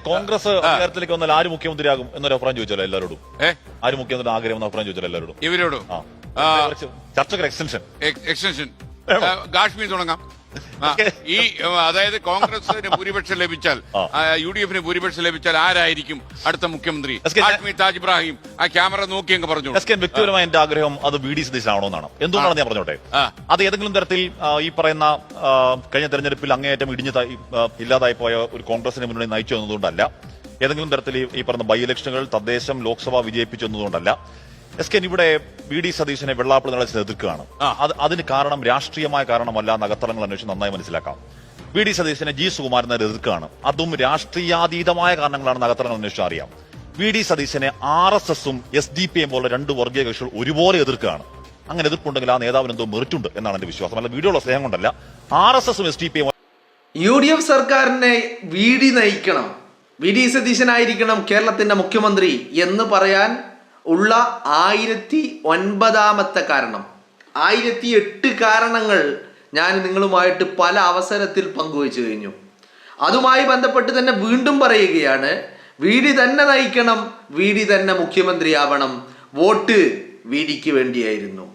കോൺഗ്രസ് അധികാരത്തിലേക്ക് വന്നാൽ ആര് മുഖ്യമന്ത്രിയാകും എന്നൊരു അഭിപ്രായം ചോദിച്ചല്ലോ എല്ലാവരോടും. ആര് മുഖ്യമന്ത്രി ആഗ്രഹം എന്ന അഭിപ്രായം ചോദിച്ചല്ലോ എല്ലാവരോടും. ഇവരോടും ചർച്ചക്ക് എക്സ്റ്റൻഷൻ കാശ്മീർ തുടങ്ങാം. ഈ അതായത് കോൺഗ്രസിന് ഭൂരിപക്ഷം ലഭിച്ചാൽ, UDF ഭൂരിപക്ഷം ലഭിച്ചാൽ ആരായിരിക്കും അടുത്ത മുഖ്യമന്ത്രി? കാശ്മീർ താജ് ഇബ്രാഹിം ആ ക്യാമറ നോക്കി അങ്ങ് പറഞ്ഞു. വ്യക്തിപരമായ എന്റെ ആഗ്രഹം അത് VD സതീശനാണോ എന്നാണ്. എന്തുകൊണ്ടാണ് ഞാൻ പറഞ്ഞോട്ടെ, അത് ഏതെങ്കിലും തരത്തിൽ ഈ പറയുന്ന കഴിഞ്ഞ തെരഞ്ഞെടുപ്പിൽ അങ്ങേയറ്റം ഇല്ലാതായി പോയ ഒരു കോൺഗ്രസിനെ മുന്നണി നയിച്ചു എന്നതുകൊണ്ടല്ല, ഏതെങ്കിലും തരത്തിൽ ഈ പറഞ്ഞ ബൈ ഇലക്ഷനുകൾ തദ്ദേശം ലോക്സഭ വിജയിപ്പിച്ചു എന്നതുകൊണ്ടല്ല. ഇവിടെ VD സതീശനെ വെള്ളാപ്പള്ളി നടത്തി എതിർക്കുകയാണ്. അതിന് കാരണം രാഷ്ട്രീയമായ കാരണമല്ല, നഗത്തളങ്ങൾ അന്വേഷിച്ച് നന്നായി മനസ്സിലാക്കാം. VD സതീശനെ G സുകുമാരൻ എതിർക്കുകയാണ്. അതും രാഷ്ട്രീയാതീതമായ കാരണങ്ങളാണ് നഗത്തളങ്ങൾ അന്വേഷിച്ച് അറിയാം. VD സതീശനെ RSSഉം SDPയും പോലെ രണ്ട് വർഗീയ കക്ഷികൾ ഒരുപോലെ എതിർക്കുകയാണ്. അങ്ങനെ എതിർപ്പുണ്ടെങ്കിൽ ആ നേതാവിന് എന്തോ മെറിറ്റുണ്ട് എന്നാണ് എന്റെ വിശ്വാസം. അല്ല വീഡിയോയുള്ള സ്നേഹം കൊണ്ടല്ല. RSSഉം SDPയും UDF സർക്കാരിനെ VD നയിക്കണം, VD സതീശനായിരിക്കണം കേരളത്തിന്റെ മുഖ്യമന്ത്രി എന്ന് പറയാൻ ഉള്ള 1009ാമത്തെ കാരണം, 1008 കാരണങ്ങൾ ഞാൻ നിങ്ങളുമായിട്ട് പല അവസരത്തിൽ പങ്കുവച്ചു കഴിഞ്ഞു. അതുമായി ബന്ധപ്പെട്ട് തന്നെ വീണ്ടും പറയുകയാണ്, VD തന്നെ നയിക്കണം, VD തന്നെ മുഖ്യമന്ത്രിയാവണം. വോട്ട് VDക്ക് വേണ്ടിയായിരുന്നു.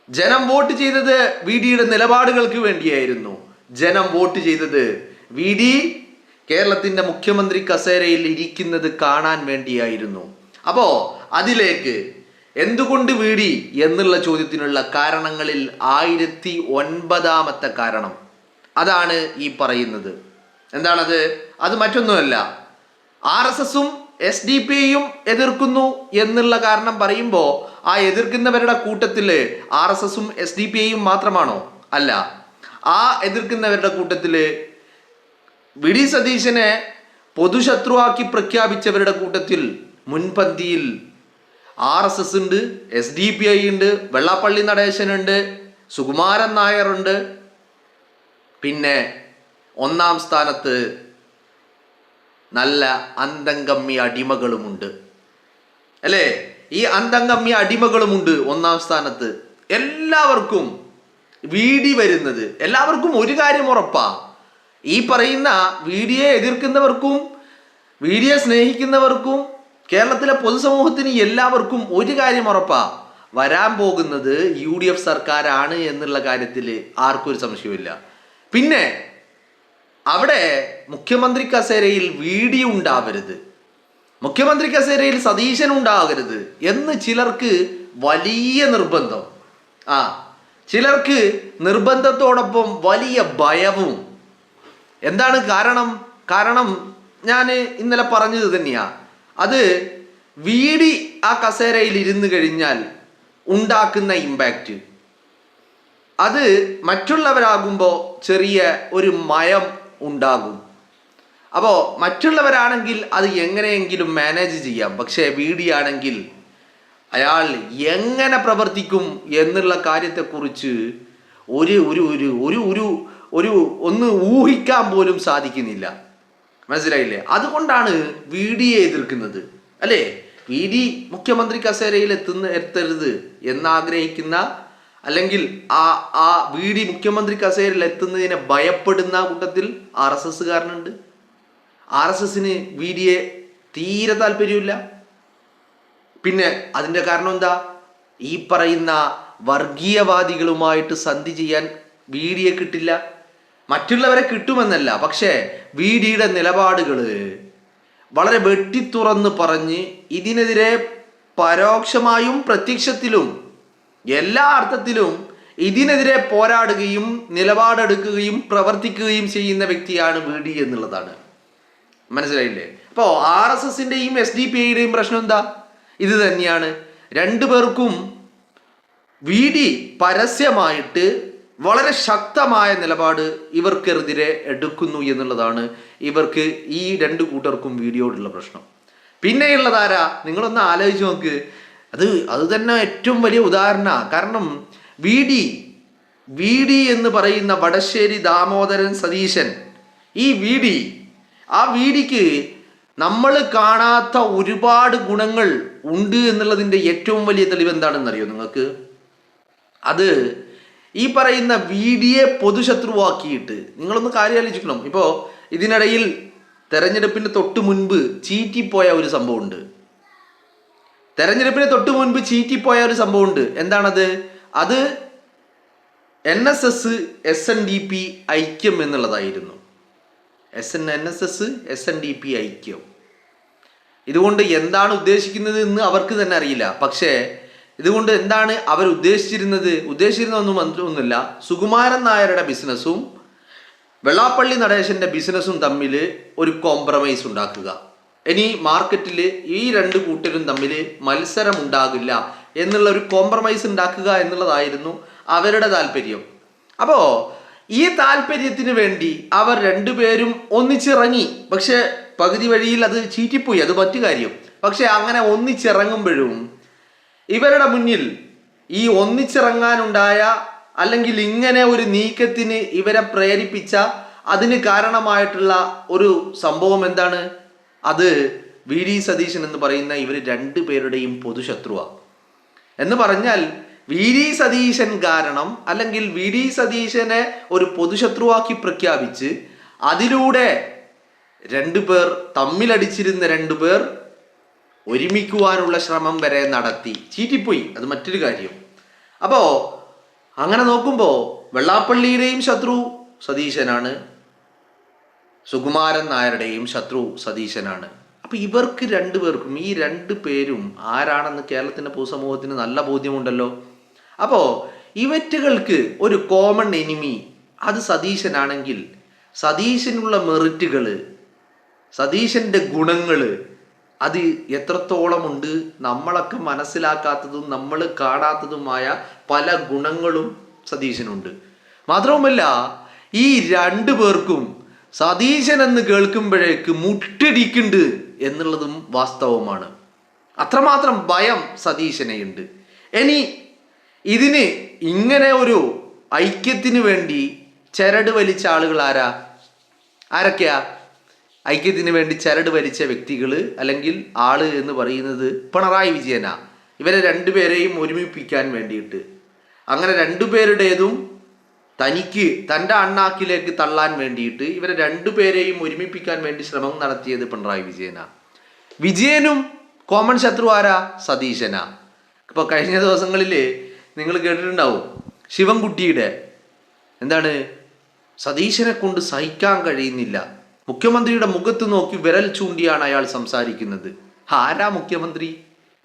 ജനം വോട്ട് ചെയ്തത് VDയുടെ നിലപാടുകൾക്ക് വേണ്ടിയായിരുന്നു. ജനം വോട്ട് ചെയ്തത് VD കേരളത്തിന്റെ മുഖ്യമന്ത്രി കസേരയിൽ ഇരിക്കുന്നത് കാണാൻ വേണ്ടിയായിരുന്നു. അപ്പോ അതിലേക്ക് എന്തുകൊണ്ട് VD എന്നുള്ള ചോദ്യത്തിനുള്ള കാരണങ്ങളിൽ 1009ാമത്തെ കാരണം അതാണ് ഈ പറയുന്നത്. എന്താണത്? അത് മറ്റൊന്നുമല്ല, RSSഉം SDPയും എതിർക്കുന്നു എന്നുള്ള കാരണം പറയുമ്പോൾ ആ എതിർക്കുന്നവരുടെ കൂട്ടത്തില് RSSഉം SDPയും മാത്രമാണോ? അല്ല. ആ എതിർക്കുന്നവരുടെ കൂട്ടത്തില് VD സതീശനെ പൊതുശത്രുവാക്കി പ്രഖ്യാപിച്ചവരുടെ കൂട്ടത്തിൽ മുൻപന്തിയിൽ RSS ഉണ്ട്, SDPI ഉണ്ട്, വെള്ളാപ്പള്ളി നടേശനുണ്ട്, സുകുമാരൻ നായരുണ്ട്. പിന്നെ 1ാം സ്ഥാനത്ത് നല്ല അന്തംഗമ്യ അടിമകളുമുണ്ട്. അല്ലേ? ഈ അന്തംഗമ്യ അടിമകളുമുണ്ട് 1ാം സ്ഥാനത്ത്. എല്ലാവർക്കും VD വരുന്നത്, എല്ലാവർക്കും ഒരു കാര്യം ഉറപ്പാ, ഈ പറയുന്ന VDയെ എതിർക്കുന്നവർക്കും VDയെ സ്നേഹിക്കുന്നവർക്കും കേരളത്തിലെ പൊതുസമൂഹത്തിന് എല്ലാവർക്കും ഒരു കാര്യം ഉറപ്പാ, വരാൻ പോകുന്നത് UDF സർക്കാരാണ് എന്നുള്ള കാര്യത്തിൽ ആർക്കും ഒരു സംശയമില്ല. പിന്നെ അവിടെ മുഖ്യമന്ത്രി കസേരയിൽ VD ഉണ്ടാവരുത്, മുഖ്യമന്ത്രി കസേരയിൽ സതീശൻ ഉണ്ടാകരുത് എന്ന് ചിലർക്ക് വലിയ നിർബന്ധം. ചിലർക്ക് നിർബന്ധത്തോടൊപ്പം വലിയ ഭയവും. എന്താണ് കാരണം ഞാൻ ഇന്നലെ പറഞ്ഞത് തന്നെയാ. അത് VD ആ കസേരയിൽ ഇരുന്ന് കഴിഞ്ഞാൽ ഉണ്ടാക്കുന്ന ഇമ്പാക്റ്റ്, അത് മറ്റുള്ളവരാകുമ്പോൾ ചെറിയ ഒരു മയം ഉണ്ടാകും. അപ്പോൾ മറ്റുള്ളവരാണെങ്കിൽ അത് എങ്ങനെയെങ്കിലും മാനേജ് ചെയ്യാം. പക്ഷേ VD ആണെങ്കിൽ അയാൾ എങ്ങനെ പ്രവർത്തിക്കും എന്നുള്ള കാര്യത്തെക്കുറിച്ച് ഒന്ന് ഊഹിക്കാൻ പോലും സാധിക്കുന്നില്ല. മനസ്സിലായില്ലേ? അതുകൊണ്ടാണ് VDയെ എതിർക്കുന്നത്. അല്ലേ? VD മുഖ്യമന്ത്രി കസേരയിൽ എത്തരുത് എന്നാഗ്രഹിക്കുന്ന, അല്ലെങ്കിൽ ആ VD മുഖ്യമന്ത്രി കസേരയിൽ എത്തുന്നതിനെ ഭയപ്പെടുന്ന കൂട്ടത്തിൽ RSSകാരനുണ്ട്. RSSന് VDയെ തീരെ താല്പര്യമില്ല. പിന്നെ അതിൻ്റെ കാരണം എന്താ? ഈ പറയുന്ന വർഗീയവാദികളുമായിട്ട് സന്ധി ചെയ്യാൻ VDയെ കിട്ടില്ല. മറ്റുള്ളവരെ കിട്ടുമെന്നല്ല, പക്ഷേ VDയുടെ നിലപാടുകൾ വളരെ വെട്ടിത്തുറന്ന് പറഞ്ഞ് ഇതിനെതിരെ പരോക്ഷമായും പ്രത്യക്ഷത്തിലും എല്ലാ അർത്ഥത്തിലും ഇതിനെതിരെ പോരാടുകയും നിലപാടെടുക്കുകയും പ്രവർത്തിക്കുകയും ചെയ്യുന്ന വ്യക്തിയാണ് VD എന്നുള്ളതാണ്. മനസ്സിലായില്ലേ? അപ്പോൾ RSSന്റെയും SDPIയുടെയും പ്രശ്നം എന്താ? ഇത് തന്നെയാണ്. രണ്ടുപേർക്കും VD പരസ്യമായിട്ട് വളരെ ശക്തമായ നിലപാട് ഇവർക്കെതിരെ എടുക്കുന്നു എന്നുള്ളതാണ് ഇവർക്ക്, ഈ രണ്ട് കൂട്ടർക്കും VDയോടുള്ള പ്രശ്നം. പിന്നെയുള്ളതാരാ? നിങ്ങളൊന്ന് ആലോചിച്ച് നോക്ക്. അത് തന്നെ ഏറ്റവും വലിയ ഉദാഹരണമാണ്. കാരണം VD എന്ന് പറയുന്ന വടശ്ശേരി ദാമോദരൻ സതീശൻ, ഈ ആ VDക്ക് നമ്മൾ കാണാത്ത ഒരുപാട് ഗുണങ്ങൾ ഉണ്ട് എന്നുള്ളതിൻ്റെ ഏറ്റവും വലിയ തെളിവ് എന്താണെന്നറിയോ നിങ്ങൾക്ക്? അത് ഈ പറയുന്ന VDയെ പൊതുശത്രുവാക്കിയിട്ട് നിങ്ങളൊന്ന് കാര്യം ആലോചിക്കണം. ഇപ്പോൾ ഇതിനിടയിൽ തെരഞ്ഞെടുപ്പിന് തൊട്ട് മുൻപ് ചീറ്റിപ്പോയ ഒരു സംഭവമുണ്ട്. തെരഞ്ഞെടുപ്പിന് തൊട്ട് മുൻപ് ചീറ്റിപ്പോയ ഒരു സംഭവമുണ്ട്. എന്താണത്? അത് NSS SNDP ഐക്യം എന്നുള്ളതായിരുന്നു. NSS SNDP ഐക്യം. ഇതുകൊണ്ട് എന്താണ് ഉദ്ദേശിക്കുന്നത് എന്ന് അവർക്ക് തന്നെ അറിയില്ല. പക്ഷേ ഇതുകൊണ്ട് എന്താണ് അവർ ഉദ്ദേശിച്ചിരുന്നൊന്നുമില്ല. സുകുമാരൻ നായരുടെ ബിസിനസ്സും വെള്ളാപ്പള്ളി നടേശന്റെ ബിസിനസ്സും തമ്മിൽ ഒരു കോംപ്രമൈസ് ഉണ്ടാക്കുക. ഇനി മാർക്കറ്റിൽ ഈ രണ്ട് കൂട്ടരും തമ്മിൽ മത്സരം ഉണ്ടാകില്ല എന്നുള്ള ഒരു കോംപ്രമൈസ് ഉണ്ടാക്കുക എന്നുള്ളതായിരുന്നു അവരുടെ താല്പര്യം. അപ്പോൾ ഈ താല്പര്യത്തിന് വേണ്ടി അവർ രണ്ടുപേരും ഒന്നിച്ചിറങ്ങി. പക്ഷെ പകുതി വഴിയിൽ അത് ചീറ്റിപ്പോയി, അത് മറ്റു കാര്യം. പക്ഷെ അങ്ങനെ ഒന്നിച്ചിറങ്ങുമ്പോഴും ഇവരുടെ മുന്നിൽ ഈ ഒന്നിച്ചിറങ്ങാനുണ്ടായ അല്ലെങ്കിൽ ഇങ്ങനെ ഒരു നീക്കത്തിന് ഇവരെ പ്രേരിപ്പിച്ച അതിന് കാരണമായിട്ടുള്ള ഒരു സംഭവം എന്താണ്? അത് VD സതീശൻ എന്ന് പറയുന്ന ഇവർ രണ്ടുപേരുടെയും പൊതുശത്രുവാണ്. എന്ന് പറഞ്ഞാൽ VD സതീശൻ കാരണം അല്ലെങ്കിൽ VD സതീശനെ ഒരു പൊതുശത്രുവാക്കി പ്രഖ്യാപിച്ച് അതിലൂടെ രണ്ടുപേർ തമ്മിലടിച്ചിരുന്ന രണ്ടുപേർ ഒരുമിക്കുവാനുള്ള ശ്രമം വരെ നടത്തി. ചീറ്റിപ്പോയി, അത് മറ്റൊരു കാര്യം. അപ്പോൾ അങ്ങനെ നോക്കുമ്പോൾ വെള്ളാപ്പള്ളിയുടെയും ശത്രു സതീശനാണ്, സുകുമാരൻ നായരുടെയും ശത്രു സതീശനാണ്. അപ്പൊ ഇവർക്ക് രണ്ടുപേർക്കും ഈ രണ്ടു പേരും ആരാണെന്ന് കേരളത്തിന്റെ പൊതുസമൂഹത്തിന് നല്ല ബോധ്യമുണ്ടല്ലോ. അപ്പോ ഇവറ്റുകൾക്ക് ഒരു കോമൺ എനിമി അത് സതീശനാണെങ്കിൽ സതീശനുള്ള മെറിറ്റുകള്, സതീശന്റെ ഗുണങ്ങള് അത് എത്രത്തോളം ഉണ്ട്, നമ്മളൊക്കെ മനസ്സിലാക്കാത്തതും നമ്മൾ കാണാത്തതുമായ പല ഗുണങ്ങളും സതീശനുണ്ട്. മാത്രവുമല്ല ഈ രണ്ടു പേർക്കും സതീശൻ എന്ന് കേൾക്കുമ്പോഴേക്ക് മുട്ടിടിക്കുന്നുണ്ട് എന്നുള്ളതും വാസ്തവമാണ്. അത്രമാത്രം ഭയം സതീശനെയുണ്ട്. ഇനി ഇതിന് ഇങ്ങനെ ഒരു ഐക്യത്തിന് വേണ്ടി ചരട് വലിച്ച ആളുകൾ ആരൊക്കെയാ? ഐക്യത്തിന് വേണ്ടി ചരട് വലിച്ച വ്യക്തികൾ അല്ലെങ്കിൽ ആള് എന്ന് പറയുന്നത് പിണറായി വിജയനാ. ഇവരെ രണ്ടുപേരെയും ഒരുമിപ്പിക്കാൻ വേണ്ടിയിട്ട് അങ്ങനെ രണ്ടുപേരുടേതും തനിക്ക് തൻ്റെ അണ്ണാക്കിലേക്ക് തള്ളാൻ വേണ്ടിയിട്ട് ഇവരെ രണ്ടുപേരെയും ഒരുമിപ്പിക്കാൻ വേണ്ടി ശ്രമം നടത്തിയത് പിണറായി വിജയനാ. വിജയനും കോമൺ ശത്രു ആരാ? സതീശനാ. ഇപ്പോൾ കഴിഞ്ഞ ദിവസങ്ങളിൽ നിങ്ങൾ കേട്ടിട്ടുണ്ടാവും ശിവൻകുട്ടിയുടെ എന്താണ് സതീശനെ കൊണ്ട് സഹിക്കാൻ കഴിയുന്നില്ല, മുഖ്യമന്ത്രിയുടെ മുഖത്ത് നോക്കി വിരൽ ചൂണ്ടിയാണ് അയാൾ സംസാരിക്കുന്നത്. ആരാ മുഖ്യമന്ത്രി?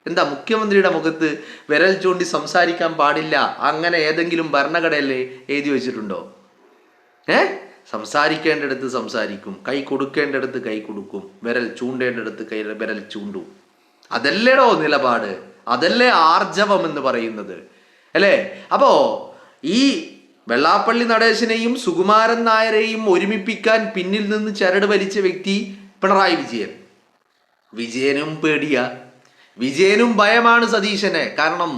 എന്താ മുഖ്യമന്ത്രിയുടെ മുഖത്ത് വിരൽ ചൂണ്ടി സംസാരിക്കാൻ പാടില്ല അങ്ങനെ ഏതെങ്കിലും ഭരണഘടനയിലെ എഴുതി വെച്ചിട്ടുണ്ടോ? സംസാരിക്കേണ്ടടുത്ത് സംസാരിക്കും, കൈ കൊടുക്കേണ്ടടുത്ത് കൈ കൊടുക്കും, വിരൽ ചൂണ്ടേണ്ടടുത്ത് വിരൽ ചൂണ്ടും. അതല്ലേടോ നിലപാട്, അതല്ലേ ആർജവം എന്ന് പറയുന്നത്, അല്ലേ? അപ്പോ ഈ വെള്ളാപ്പള്ളി നടേശനെയും സുകുമാരൻ നായരെയും ഒരുമിപ്പിക്കാൻ പിന്നിൽ നിന്ന് ചരട് വലിച്ച വ്യക്തി പിണറായി വിജയൻ. വിജയനും പേടിയ, വിജയനും ഭയമാണ് സതീശനെ. കാരണം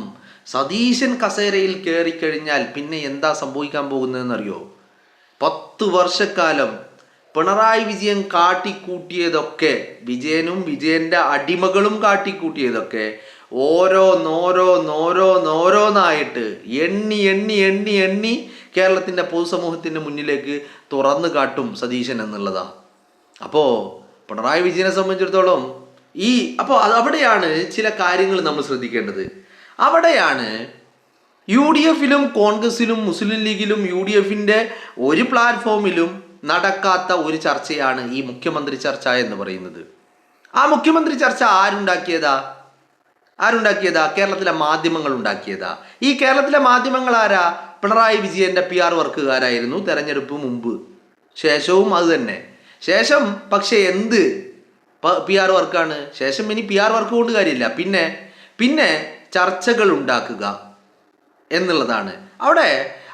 സതീശൻ കസേരയിൽ കയറിക്കഴിഞ്ഞാൽ പിന്നെ എന്താ സംഭവിക്കാൻ പോകുന്നതെന്നറിയോ? 10 വർഷക്കാലം പിണറായി വിജയൻ കാട്ടിക്കൂട്ടിയതൊക്കെ, വിജയനും വിജയന്റെ അടിമകളും കാട്ടിക്കൂട്ടിയതൊക്കെ ഓരോന്നായിട്ട് എണ്ണി എണ്ണി എണ്ണി എണ്ണി കേരളത്തിന്റെ പൊതുസമൂഹത്തിന്റെ മുന്നിലേക്ക് തുറന്നു കാട്ടും സതീശൻ എന്നുള്ളതാ. അപ്പോ പിണറായി വിജയനെ സംബന്ധിച്ചിടത്തോളം അപ്പോൾ അവിടെയാണ് ചില കാര്യങ്ങൾ നമ്മൾ ശ്രദ്ധിക്കേണ്ടത്. അവിടെയാണ് UDFിലും കോൺഗ്രസിലും മുസ്ലിം ലീഗിലും UDFിന്റെ ഒരു പ്ലാറ്റ്ഫോമിലും നടക്കാത്ത ഒരു ചർച്ചയാണ് ഈ മുഖ്യമന്ത്രി ചർച്ച എന്ന് പറയുന്നത്. ആ മുഖ്യമന്ത്രി ചർച്ച ആരുണ്ടാക്കിയതാ? കേരളത്തിലെ മാധ്യമങ്ങൾ ഉണ്ടാക്കിയതാ. ഈ കേരളത്തിലെ മാധ്യമങ്ങൾ ആരാ? പിണറായി വിജയന്റെ PR വർക്കുകാരായിരുന്നു തെരഞ്ഞെടുപ്പ് മുമ്പ്, ശേഷവും അത് തന്നെ. ശേഷം പക്ഷെ എന്ത് PR വർക്കാണ്? ശേഷം ഇനി PR വർക്ക് കൊണ്ട് കാര്യമില്ല, പിന്നെ ചർച്ചകൾ ഉണ്ടാക്കുക എന്നുള്ളതാണ്. അവിടെ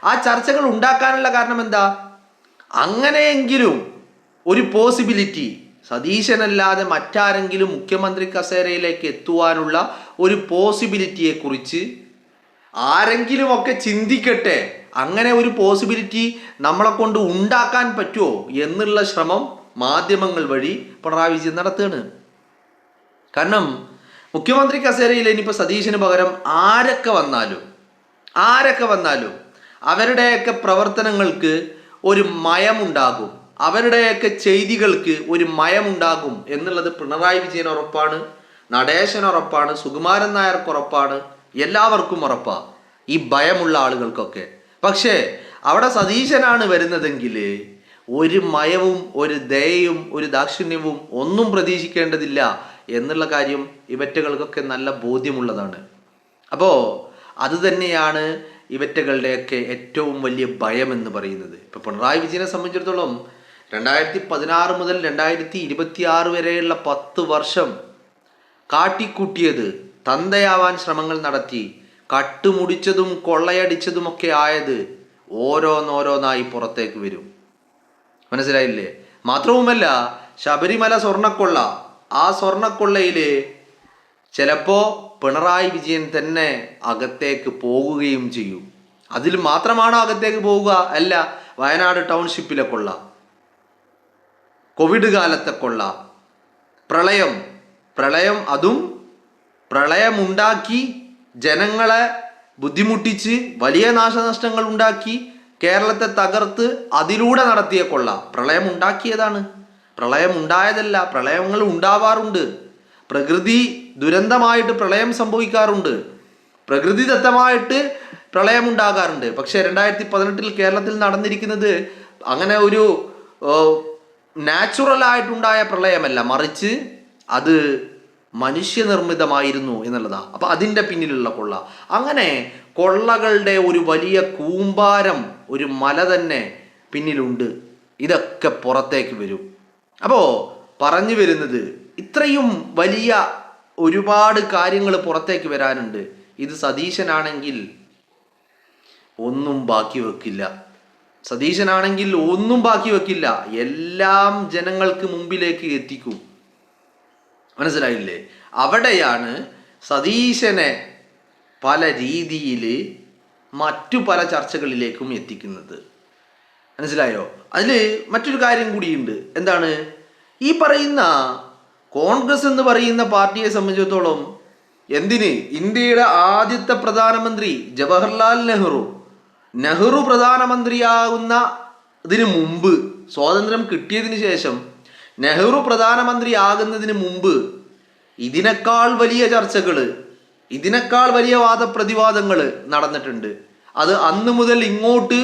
ആ ചർച്ചകൾ ഉണ്ടാക്കാനുള്ള കാരണം എന്താ? അങ്ങനെയെങ്കിലും ഒരു പോസിബിലിറ്റി സതീശനല്ലാതെ മറ്റാരെങ്കിലും മുഖ്യമന്ത്രി കസേരയിലേക്ക് എത്തുവാനുള്ള ഒരു പോസിബിലിറ്റിയെ കുറിച്ച് ആരെങ്കിലും ഒക്കെ ചിന്തിക്കട്ടെ, അങ്ങനെ ഒരു പോസിബിലിറ്റി നമ്മളെ കൊണ്ട് ഉണ്ടാക്കാൻ പറ്റുമോ എന്നുള്ള ശ്രമം മാധ്യമങ്ങൾ വഴി പിണറായി വിജയൻ നടത്തുകയാണ്. കാരണം മുഖ്യമന്ത്രി കസേരയിൽ ഇനിയിപ്പോൾ സതീശന് പകരം ആരൊക്കെ വന്നാലും അവരുടെയൊക്കെ പ്രവർത്തനങ്ങൾക്ക് ഒരു മയമുണ്ടാകും. അവരുടെയൊക്കെ ചെയ്തികൾക്ക് ഒരു മയമുണ്ടാകും എന്നുള്ളത് പിണറായി വിജയൻ ഉറപ്പാണ്, നടേശൻ ഉറപ്പാണ്, സുകുമാരൻ നായർക്ക് ഉറപ്പാണ്, എല്ലാവർക്കും ഉറപ്പാ, ഈ ഭയമുള്ള ആളുകൾക്കൊക്കെ. പക്ഷേ അവിടെ സതീശനാണ് വരുന്നതെങ്കിൽ ഒരു മയവും ഒരു ദയയും ഒരു ദാക്ഷിണ്യവും ഒന്നും പ്രതീക്ഷിക്കേണ്ടതില്ല എന്നുള്ള കാര്യം ഇവറ്റകൾക്കൊക്കെ നല്ല ബോധ്യമുള്ളതാണ്. അപ്പോൾ അത് തന്നെയാണ് ഇവറ്റകളുടെയൊക്കെ ഏറ്റവും വലിയ ഭയം എന്ന് പറയുന്നത്. ഇപ്പൊ പിണറായി വിജയനെ സംബന്ധിച്ചിടത്തോളം 2016 മുതൽ 2026 വരെയുള്ള 10 വർഷം കാട്ടിക്കൂട്ടിയത്, തന്തയാവാൻ ശ്രമങ്ങൾ നടത്തി, കട്ടുമുടിച്ചതും കൊള്ളയടിച്ചതുമൊക്കെ ആയത് ഓരോന്നോരോന്നായി പുറത്തേക്ക് വരും. മനസ്സിലായില്ലേ? മാത്രവുമല്ല, ശബരിമല സ്വർണ്ണക്കൊള്ള, ആ സ്വർണ്ണക്കൊള്ളയില് ചിലപ്പോ പിണറായി വിജയൻ തന്നെ അകത്തേക്ക് പോകുകയും ചെയ്യും. അതിൽ മാത്രമാണോ അകത്തേക്ക് പോവുക? അല്ല, വയനാട് ടൗൺഷിപ്പിലെ കൊള്ള, കോവിഡ് കാലത്തെ കൊള്ള, പ്രളയം അതും പ്രളയമുണ്ടാക്കി ജനങ്ങളെ ബുദ്ധിമുട്ടിച്ച് വലിയ നാശനഷ്ടങ്ങൾ ഉണ്ടാക്കി കേരളത്തെ തകർത്ത് അതിലൂടെ നടത്തിയ കൊള്ള. പ്രളയം ഉണ്ടാക്കിയതാണ്, പ്രളയം ഉണ്ടായതല്ല. പ്രളയങ്ങൾ ഉണ്ടാവാറുണ്ട്, പ്രകൃതി ദുരന്തമായിട്ട് പ്രളയം സംഭവിക്കാറുണ്ട്, പ്രകൃതിദത്തമായിട്ട് പ്രളയം ഉണ്ടാകാറുണ്ട്. പക്ഷെ 2018 കേരളത്തിൽ നടന്നിരിക്കുന്നത് അങ്ങനെ ഒരു നാച്ചുറലായിട്ടുണ്ടായ പ്രളയമല്ല, മറിച്ച് അത് മനുഷ്യനിർമ്മിതമായിരുന്നു എന്നുള്ളതാണ്. അപ്പൊ അതിൻ്റെ പിന്നിലുള്ള കൊള്ള, അങ്ങനെ കൊള്ളകളുടെ ഒരു വലിയ കൂമ്പാരം, ഒരു മല തന്നെ പിന്നിലുണ്ട്. ഇതൊക്കെ പുറത്തേക്ക് വരും. അപ്പോൾ പറഞ്ഞു വരുന്നത്, ഇത്രയും വലിയ ഒരുപാട് കാര്യങ്ങൾ പുറത്തേക്ക് വരാനുണ്ട്. ഇത് സതീശനാണെങ്കിൽ ഒന്നും ബാക്കി വെക്കില്ല. സതീശനാണെങ്കിൽ ഒന്നും ബാക്കി വെക്കില്ല, എല്ലാം ജനങ്ങൾക്ക് മുമ്പിലേക്ക് എത്തിക്കും. മനസ്സിലായില്ലേ? അവിടെയാണ് സതീശനെ പല രീതിയിൽ മറ്റു പല ചർച്ചകളിലേക്കും എത്തിക്കുന്നത്. മനസ്സിലായോ? അതിൽ മറ്റൊരു കാര്യം കൂടിയുണ്ട്. എന്താണ്? ഈ പറയുന്ന കോൺഗ്രസ് എന്ന് പറയുന്ന പാർട്ടിയെ സംബന്ധിച്ചിടത്തോളം, എന്തിന് ഇന്ത്യയുടെ ആദ്യത്തെ പ്രധാനമന്ത്രി ജവഹർലാൽ നെഹ്റു പ്രധാനമന്ത്രിയാകുന്ന ഇതിനു മുമ്പ്, സ്വാതന്ത്ര്യം കിട്ടിയതിന് ശേഷം നെഹ്റു പ്രധാനമന്ത്രി ആകുന്നതിന് മുമ്പ് ഇതിനേക്കാൾ വലിയ ചർച്ചകൾ, ഇതിനേക്കാൾ വലിയ വാദപ്രതിവാദങ്ങൾ നടന്നിട്ടുണ്ട്. അത് അന്ന് മുതൽ ഇങ്ങോട്ട്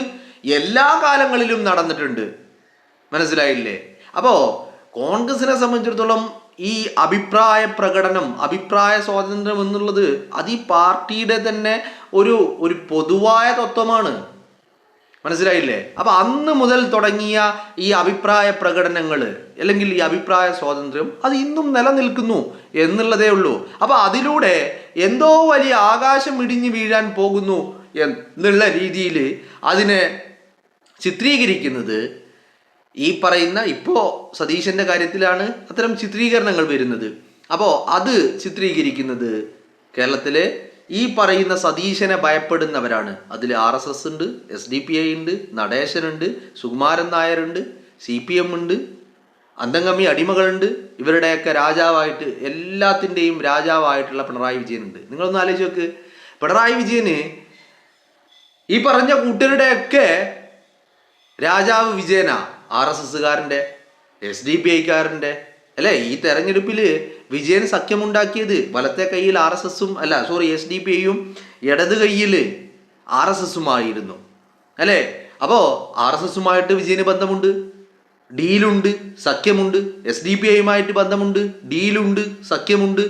എല്ലാ കാലങ്ങളിലും നടന്നിട്ടുണ്ട്. മനസ്സിലായില്ലേ? അപ്പോ കോൺഗ്രസിനെ സംബന്ധിച്ചിടത്തോളം ഈ അഭിപ്രായ പ്രകടനം, അഭിപ്രായ സ്വാതന്ത്ര്യം എന്നുള്ളത് അത് ഈ പാർട്ടിയുടെ തന്നെ ഒരു പൊതുവായ തത്വമാണ്. മനസ്സിലായില്ലേ? അപ്പൊ അന്ന് മുതൽ തുടങ്ങിയ ഈ അഭിപ്രായ പ്രകടനങ്ങൾ അല്ലെങ്കിൽ ഈ അഭിപ്രായ സ്വാതന്ത്ര്യം അത് ഇന്നും നിലനിൽക്കുന്നു എന്നുള്ളതേ ഉള്ളൂ. അപ്പൊ അതിലൂടെ എന്തോ വലിയ ആകാശം ഇടിഞ്ഞു വീഴാൻ പോകുന്നു എന്നുള്ള രീതിയിൽ അതിനെ ചിത്രീകരിക്കുന്നത് ഈ പറയുന്ന ഇപ്പോൾ സതീശന്റെ കാര്യത്തിലാണ് അത്തരം ചിത്രീകരണങ്ങൾ വരുന്നത്. അപ്പോൾ അത് ചിത്രീകരിക്കുന്നത് കേരളത്തിലെ ഈ പറയുന്ന സതീശനെ ഭയപ്പെടുന്നവരാണ്. അതിൽ RSS ഉണ്ട്, SDPI ഉണ്ട്, നടേശനുണ്ട്, സുകുമാരൻ നായരുണ്ട്, CPM ഉണ്ട്, അന്തംഗമി അടിമകളുണ്ട്. ഇവരുടെയൊക്കെ രാജാവായിട്ട്, എല്ലാത്തിൻ്റെയും രാജാവായിട്ടുള്ള പിണറായി വിജയനുണ്ട്. നിങ്ങളൊന്ന് ആലോചിച്ച് നോക്ക്. പിണറായി വിജയന് ഈ പറഞ്ഞ കൂട്ടരുടെയൊക്കെ രാജാവ് വിജയനാ. RSSകാരൻ്റെ, SDPIക്കാരൻ്റെ അല്ലേ? ഈ തെരഞ്ഞെടുപ്പിൽ വിജയൻ സഖ്യമുണ്ടാക്കിയത് വലത്തെ കൈയിൽ SDPIയും ഇടത് കൈയിൽ RSSുമായിരുന്നു അല്ലേ? അപ്പോൾ RSSുമായിട്ട് വിജയന് ബന്ധമുണ്ട്, ഡീലുണ്ട്, സഖ്യമുണ്ട്. SDPIയുമായിട്ട് ബന്ധമുണ്ട്, ഡീലുണ്ട്, സഖ്യമുണ്ട്.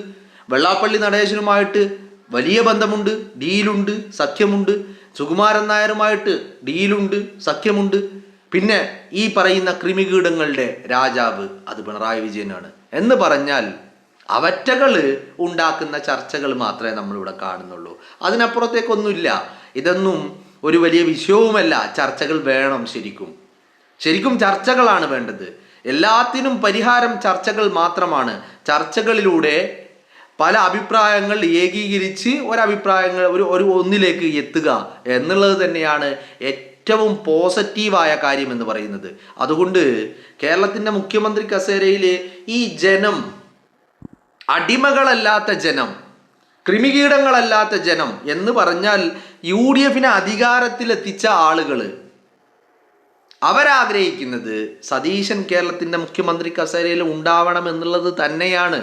വെള്ളാപ്പള്ളി നടേശനുമായിട്ട് വലിയ ബന്ധമുണ്ട്, ഡീലുണ്ട്, സഖ്യമുണ്ട്. സുകുമാരൻ നായരുമായിട്ട് ഡീലുണ്ട്, സഖ്യമുണ്ട്. പിന്നെ ഈ പറയുന്ന കൃമികീടങ്ങളുടെ രാജാവ് അത് പിണറായി വിജയനാണ് എന്ന് പറഞ്ഞാൽ അവറ്റകൾ ഉണ്ടാക്കുന്ന ചർച്ചകൾ മാത്രമേ നമ്മളിവിടെ കാണുന്നുള്ളൂ. അതിനപ്പുറത്തേക്കൊന്നുമില്ല. ഇതൊന്നും ഒരു വലിയ വിഷയവുമല്ല. ചർച്ചകൾ വേണം. ശരിക്കും ചർച്ചകളാണ് വേണ്ടത്. എല്ലാത്തിനും പരിഹാരം ചർച്ചകൾ മാത്രമാണ്. ചർച്ചകളിലൂടെ പല അഭിപ്രായങ്ങൾ ഏകീകരിച്ച് ഒന്നിലേക്ക് എത്തുക എന്നുള്ളത് തന്നെയാണ് ഏറ്റവും പോസിറ്റീവായ കാര്യം എന്ന് പറയുന്നത്. അതുകൊണ്ട് കേരളത്തിൻ്റെ മുഖ്യമന്ത്രി കസേരയിൽ ഈ ജനം, അടിമകളല്ലാത്ത ജനം, കൃമികീടങ്ങളല്ലാത്ത ജനം എന്ന് പറഞ്ഞാൽ UDFനെ അധികാരത്തിലെത്തിച്ച ആളുകൾ, അവരാഗ്രഹിക്കുന്നത് സതീശൻ കേരളത്തിൻ്റെ മുഖ്യമന്ത്രി കസേരയിൽ ഉണ്ടാവണം എന്നുള്ളത് തന്നെയാണ്.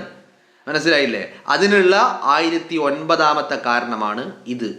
മനസ്സിലായില്ലേ? അതിനുള്ള 1009ാമത്തെ കാരണമാണ് ഇത്.